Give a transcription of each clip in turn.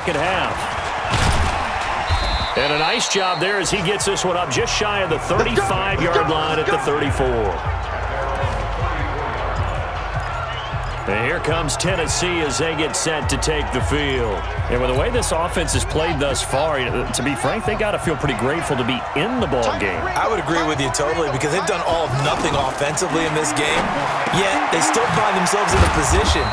second half. And a nice job there as he gets this one up just shy of the 35-yard line at the 34. And here comes Tennessee as they get set to take the field. And with the way this offense has played thus far, to be frank, they got to feel pretty grateful to be in the ball game. I would agree with you totally because they've done all of nothing offensively in this game, yet they still find themselves in a position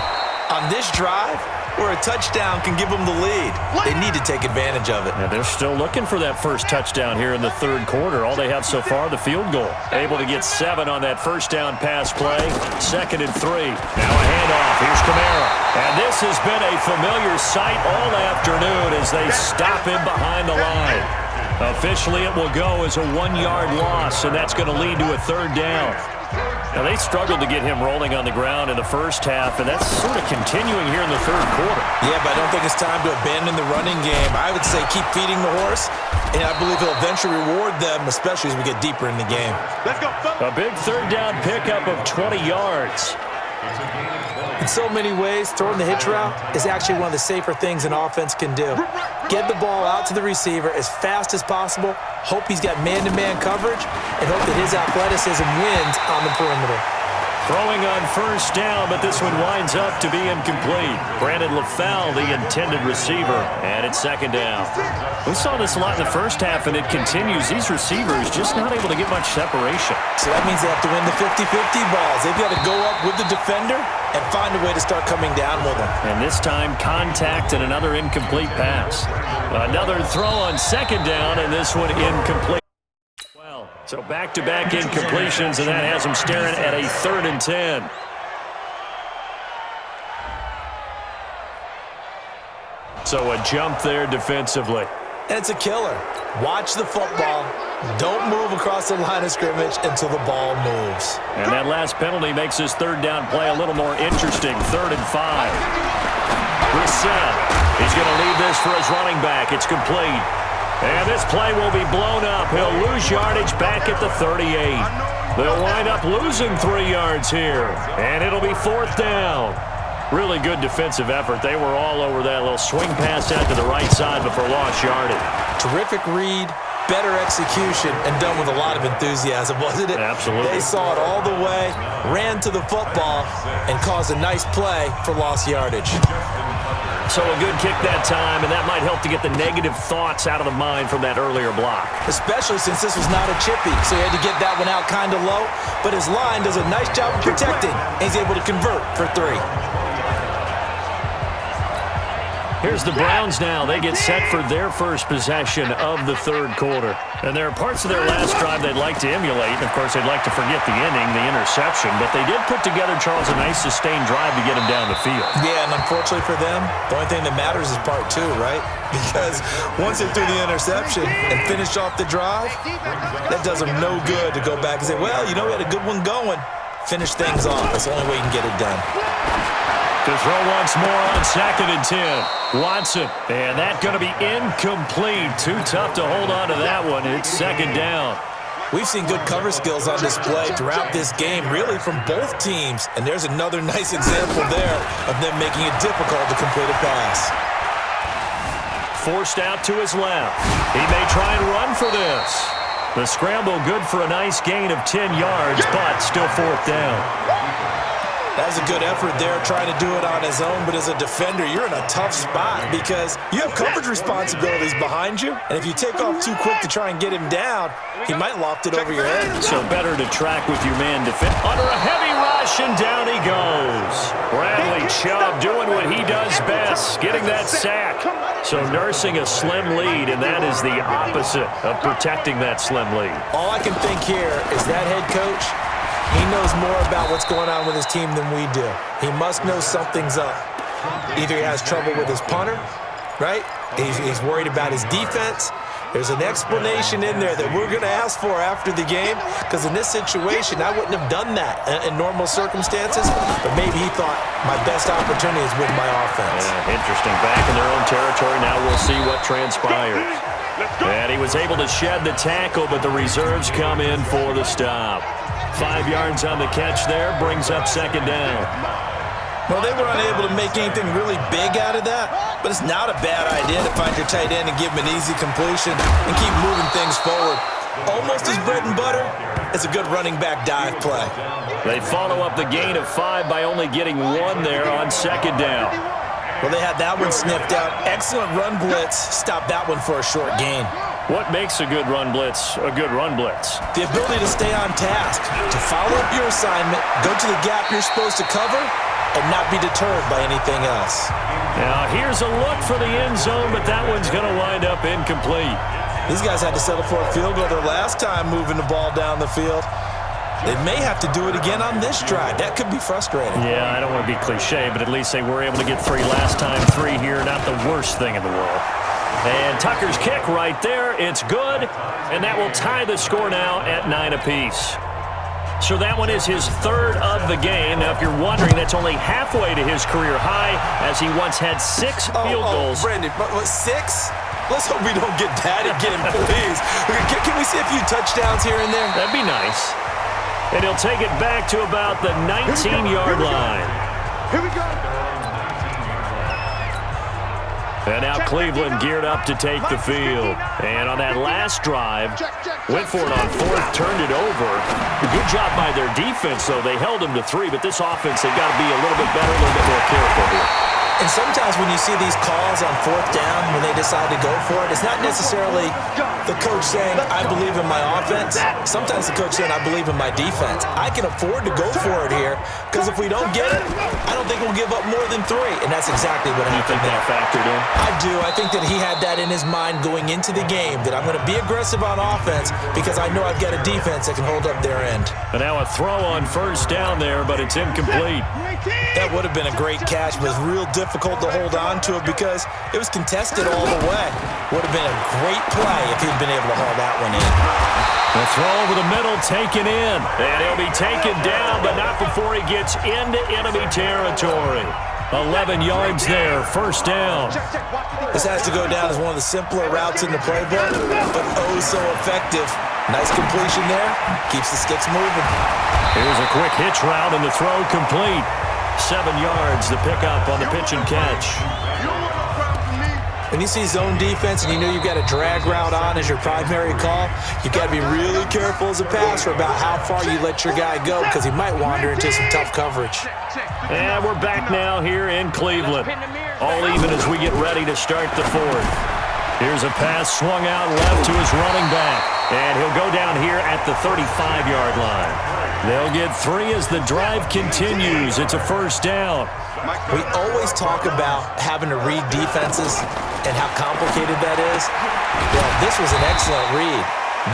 on this drive where a touchdown can give them the lead. They need to take advantage of it. And they're still looking for that first touchdown here in the third quarter. All they have so far, the field goal. Able to get 7 on that first down pass play. 2nd and 3. Now a handoff. Here's Kamara. And this has been a familiar sight all afternoon as they stop him behind the line. Officially, it will go as a 1-yard loss, and that's going to lead to a 3rd down. Now, they struggled to get him rolling on the ground in the first half, and that's sort of continuing here in the third quarter. Yeah, but I don't think it's time to abandon the running game. I would say keep feeding the horse, and I believe he'll eventually reward them, especially as we get deeper in the game. Let's go. A big 3rd down pickup of 20 yards. In so many ways, throwing the hitch route is actually one of the safer things an offense can do. Get the ball out to the receiver as fast as possible, hope he's got man-to-man coverage, and hope that his athleticism wins on the perimeter. Throwing on first down, but this one winds up to be incomplete. Brandon LaFell, the intended receiver, and it's 2nd down. We saw this a lot in the first half, and it continues. These receivers just not able to get much separation. So that means they have to win the 50-50 balls. They've got to go up with the defender and find a way to start coming down with him. And this time, contact and another incomplete pass. Another throw on 2nd down, and this one incomplete. So back-to-back incompletions, and that has them staring at a 3rd and 10. So a jump there defensively. And it's a killer. Watch the football. Don't move across the line of scrimmage until the ball moves. And that last penalty makes this 3rd down play a little more interesting. 3rd and 5. Brissett. He's going to leave this for his running back. It's complete. And this play will be blown up. He'll lose yardage back at the 38. They'll wind up losing 3 yards here. And it'll be 4th down. Really good defensive effort. They were all over that little swing pass out to the right side before lost yardage. Terrific read, better execution, and done with a lot of enthusiasm, wasn't it? Absolutely. They saw it all the way, ran to the football, and caused a nice play for lost yardage. So a good kick that time, and that might help to get the negative thoughts out of the mind from that earlier block. Especially since this was not a chippy, so he had to get that one out kind of low. But his line does a nice job of protecting, and he's able to convert for 3. Here's the Browns now. They get set for their first possession of the third quarter. And there are parts of their last drive they'd like to emulate. Of course, they'd like to forget the inning, the interception. But they did put together, Charles, a nice sustained drive to get him down the field. Yeah, and unfortunately for them, the only thing that matters is part 2, right? Because once they threw the interception and finished off the drive, that does them no good to go back and say, well, you know, we had a good one going. Finish things off. That's the only way you can get it done. To throw once more on 2nd and 10. Watson, and that going to be incomplete. Too tough to hold on to that one. It's 2nd down. We've seen good cover skills on display throughout this game, really from both teams. And there's another nice example there of them making it difficult to complete a pass. Forced out to his left. He may try and run for this. The scramble good for a nice gain of 10 yards, but still 4th down. That was a good effort there, trying to do it on his own. But as a defender, you're in a tough spot because you have coverage responsibilities behind you. And if you take off too quick to try and get him down, he might loft it over your head. So better to track with your man defend under a heavy rush, and down he goes. Bradley Chubb doing what he does best, getting that sack. So nursing a slim lead, and that is the opposite of protecting that slim lead. All I can think here is that head coach, he knows more about what's going on with his team than we do. He must know something's up. Either he has trouble with his punter, right? He's worried about his defense. There's an explanation in there that we're going to ask for after the game, because in this situation, I wouldn't have done that in normal circumstances, but maybe he thought my best opportunity is with my offense. Yeah, interesting. Back in their own territory. Now we'll see what transpires. And he was able to shed the tackle, but the reserves come in for the stop. 5 yards on the catch there, brings up 2nd down. Well, they were unable to make anything really big out of that. But it's not a bad idea to find your tight end and give him an easy completion and keep moving things forward. Almost his bread and butter is a good running back dive play. They follow up the gain of 5 by only getting 1 there on second down. Well, they had that one sniffed out. Excellent run blitz. Stop that one for a short gain. What makes a good run blitz a good run blitz? The ability to stay on task, to follow up your assignment, go to the gap you're supposed to cover, and not be deterred by anything else. Now, here's a look for the end zone, but that one's going to wind up incomplete. These guys had to settle for a field goal their last time moving the ball down the field. They may have to do it again on this drive. That could be frustrating. Yeah, I don't want to be cliche, but at least they were able to get 3 last time. 3 here, not the worst thing in the world. And Tucker's kick right there. It's good, and that will tie the score now at 9 apiece. So that one is his 3rd of the game. Now, if you're wondering, that's only halfway to his career high, as he once had 6 field goals. Brandon, what, 6? Let's hope we don't get that again, please. Can we see a few touchdowns here and there? That'd be nice. And he'll take it back to about the 19-yard line. Here we go. And now Cleveland geared up to take the field. And on that last drive, went for it on 4th, turned it over. Good job by their defense, though. They held them to 3, but this offense, they've got to be a little bit better, a little bit more careful here. And sometimes when you see these calls on 4th down, when they decide to go for it, it's not necessarily the coach saying, I believe in my offense. Sometimes the coach saying, I believe in my defense. I can afford to go for it here, because if we don't get it, I don't think we'll give up more than 3. And that's exactly what happened there. You think that factored in? I do. I think that he had that in his mind going into the game, that I'm going to be aggressive on offense because I know I've got a defense that can hold up their end. And now a throw on 1st down there, but it's incomplete. That would have been a great catch, but it was real difficult to hold on to it because it was contested all the way. Would have been a great play if he'd been able to haul that one in. The throw over the middle taken in. And he'll be taken down, but not before he gets into enemy territory. 11 yards there, 1st down. This has to go down as one of the simpler routes in the playbook, but oh so effective. Nice completion there. Keeps the sticks moving. Here's a quick hitch route and the throw complete. 7 yards, the pickup on the pitch and catch. When you see zone defense and you know you've got a drag route on as your primary call, you've got to be really careful as a passer about how far you let your guy go because he might wander into some tough coverage. And we're back now here in Cleveland. All even as we get ready to start the 4th. Here's a pass swung out left to his running back. And he'll go down here at the 35-yard line. They'll get 3 as the drive continues. It's a 1st down. We always talk about having to read defenses and how complicated that is. Well, this was an excellent read.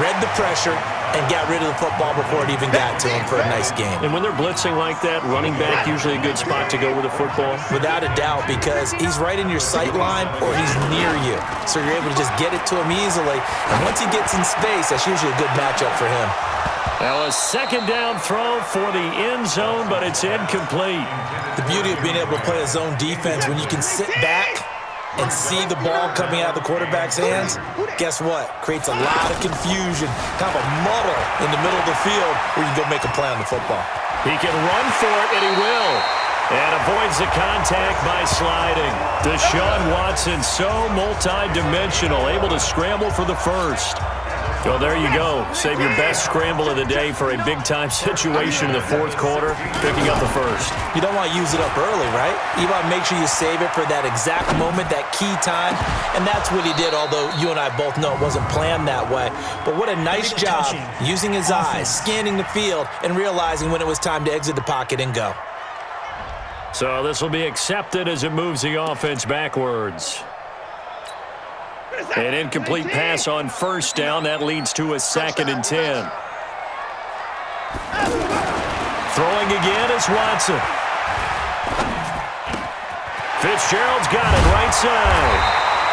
Read the pressure and got rid of the football before it even got to him for a nice game. And when they're blitzing like that, running back usually a good spot to go with the football? Without a doubt, because he's right in your sight line or he's near you. So you're able to just get it to him easily. And once he gets in space, that's usually a good matchup for him. Now a 2nd down throw for the end zone, but it's incomplete. The beauty of being able to play a zone defense when you can sit back and see the ball coming out of the quarterback's hands, guess what? Creates a lot of confusion, kind of a muddle in the middle of the field where you can go make a play on the football. He can run for it, and he will. And avoids the contact by sliding. Deshaun Watson, so multi-dimensional, able to scramble for the 1st. Well, there you go. Save your best scramble of the day for a big-time situation in the 4th quarter, picking up the 1st. You don't want to use it up early, right? You want to make sure you save it for that exact moment, that key time, and that's what he did, although you and I both know it wasn't planned that way. But what a nice job using his eyes, scanning the field, and realizing when it was time to exit the pocket and go. So this will be accepted as it moves the offense backwards. An incomplete pass on 1st down. That leads to a 2nd and 10. Throwing again is Watson. Fitzgerald's got it right side.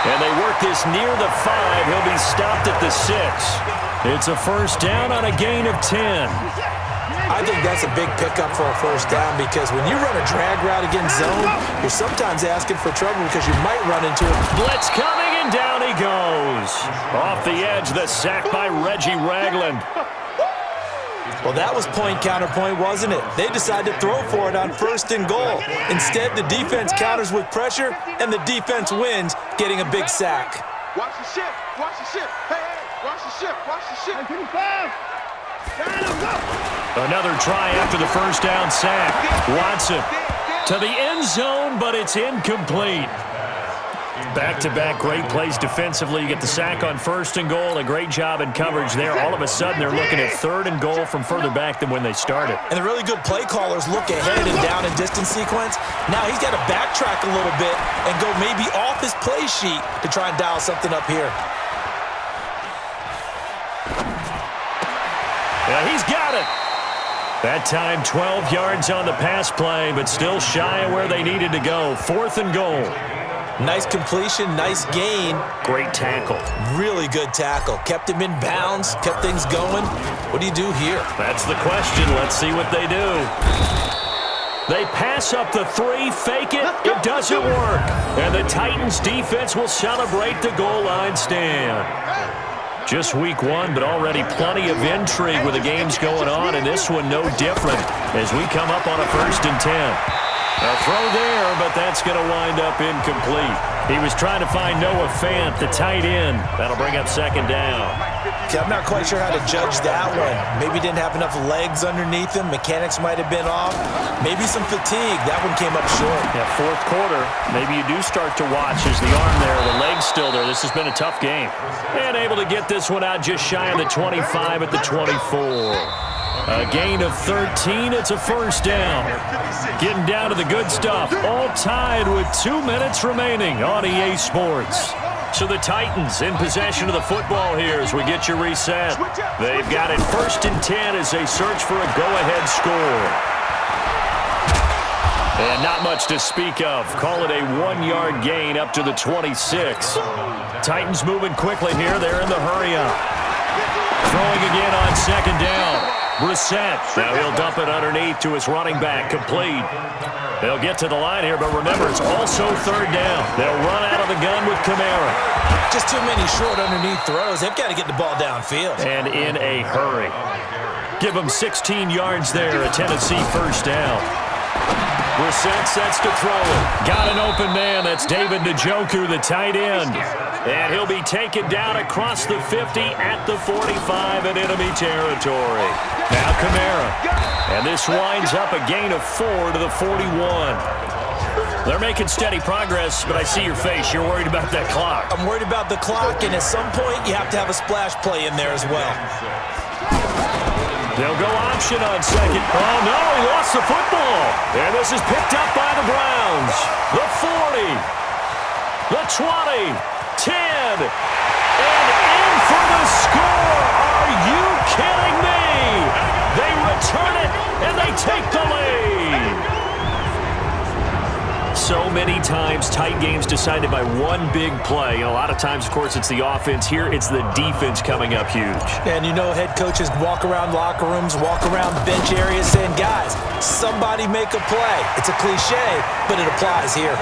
And they work this near the 5. He'll be stopped at the 6. It's a 1st down on a gain of 10. I think that's a big pickup for a 1st down because when you run a drag route against zone, you're sometimes asking for trouble because you might run into it. Blitz coming, and down he goes. Off the edge, the sack by Reggie Ragland. Well, that was point counterpoint, wasn't it? They decided to throw for it on 1st and goal. Instead, the defense counters with pressure, and the defense wins, getting a big sack. Watch the ship. Watch the ship. Hey, watch the ship. Watch the ship. Another try after the first down sack. Watson to the end zone, but it's incomplete. Back-to-back great plays defensively. You get the sack on 1st and goal. A great job in coverage there. All of a sudden, they're looking at 3rd and goal from further back than when they started. And the really good play callers look ahead and down and distance sequence. Now he's got to backtrack a little bit and go maybe off his play sheet to try and dial something up here. Yeah, he's got it. That time, 12 yards on the pass play, but still shy of where they needed to go. 4th and goal. Nice completion, nice gain. Great tackle. Really good tackle. Kept him in bounds, kept things going. What do you do here? That's the question. Let's see what they do. They pass up the 3, fake it. It doesn't work. And the Titans defense will celebrate the goal line stand. Just week 1, but already plenty of intrigue with the games going on, and this one no different as we come up on a 1st and 10. A throw there, but that's going to wind up incomplete. He was trying to find Noah Fant, the tight end. That'll bring up 2nd down. I'm not quite sure how to judge that one. Maybe didn't have enough legs underneath him. Mechanics might have been off. Maybe some fatigue. That one came up short. Yeah, 4th quarter. Maybe you do start to watch as the arm there, the leg's still there. This has been a tough game. And able to get this one out just shy of the 25 at the 24. A gain of 13. It's a 1st down. Getting down to the good stuff. All tied with 2 minutes remaining on EA Sports. So the Titans in possession of the football here as we get you reset. They've got it 1st and 10 as they search for a go-ahead score. And not much to speak of. Call it a 1-yard gain up to the 26. Titans moving quickly here. They're in the hurry-up. Throwing again on 2nd down. Brissett. Now he'll dump it underneath to his running back. Complete. They'll get to the line here, but remember, it's also 3rd down. They'll run out of the gun with Kamara. Just too many short underneath throws. They've got to get the ball downfield. And in a hurry. Give them 16 yards there, a Tennessee 1st down. Brissett sets to throw it. Got an open man. That's David Njoku, the tight end. And he'll be taken down across the 50 at the 45 in enemy territory. Now Kamara. And this winds up a gain of 4 to the 41. They're making steady progress, but I see your face. You're worried about that clock. I'm worried about the clock, and at some point, you have to have a splash play in there as well. They'll go option on 2nd. Oh, no, he lost the football. And this is picked up by the Browns. The 40. The 20. 10. And in for the score. Are you kidding me? They return it, and they take the lead. So many times, tight games decided by one big play. And a lot of times, of course, it's the offense. Here, it's the defense coming up huge. And you know head coaches walk around locker rooms, walk around bench areas saying, guys, somebody make a play. It's a cliche, but it applies here.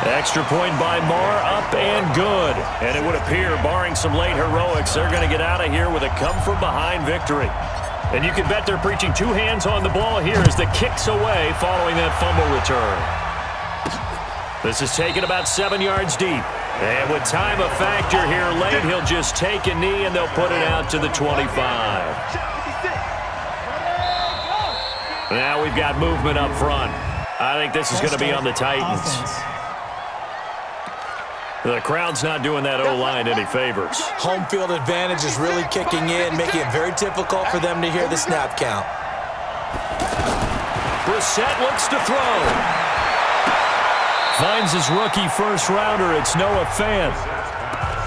Extra point by Marr, up and good. And it would appear, barring some late heroics, they're going to get out of here with a come-from-behind victory. And you can bet they're preaching 2 hands on the ball here as the kick's away following that fumble return. This is taken about 7 yards deep. And with time a factor here late, he'll just take a knee and they'll put it out to the 25. Now we've got movement up front. I think this is going to be on the Titans. The crowd's not doing that O-line any favors. Home field advantage is really kicking in, making it very difficult for them to hear the snap count. Brissett looks to throw. Finds his rookie first-rounder. It's Noah Fant.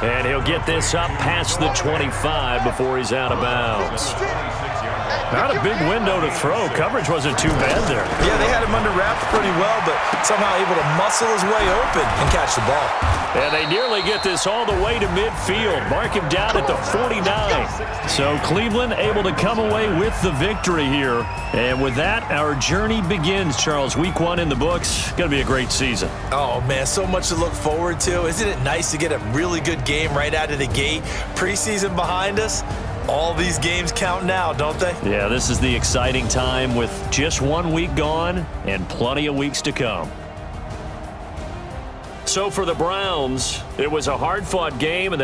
And he'll get this up past the 25 before he's out of bounds. Not a big window to throw. Coverage wasn't too bad there. Yeah, they had him under wraps pretty well, but somehow able to muscle his way open and catch the ball. And they nearly get this all the way to midfield. Mark him down at the 49. So Cleveland able to come away with the victory here. And with that, our journey begins, Charles. Week 1 in the books. Going to be a great season. Oh, man, so much to look forward to. Isn't it nice to get a really good game right out of the gate? Preseason behind us. All these games count now, don't they? Yeah, this is the exciting time with just 1 week gone and plenty of weeks to come. So for the Browns, it was a hard-fought game, and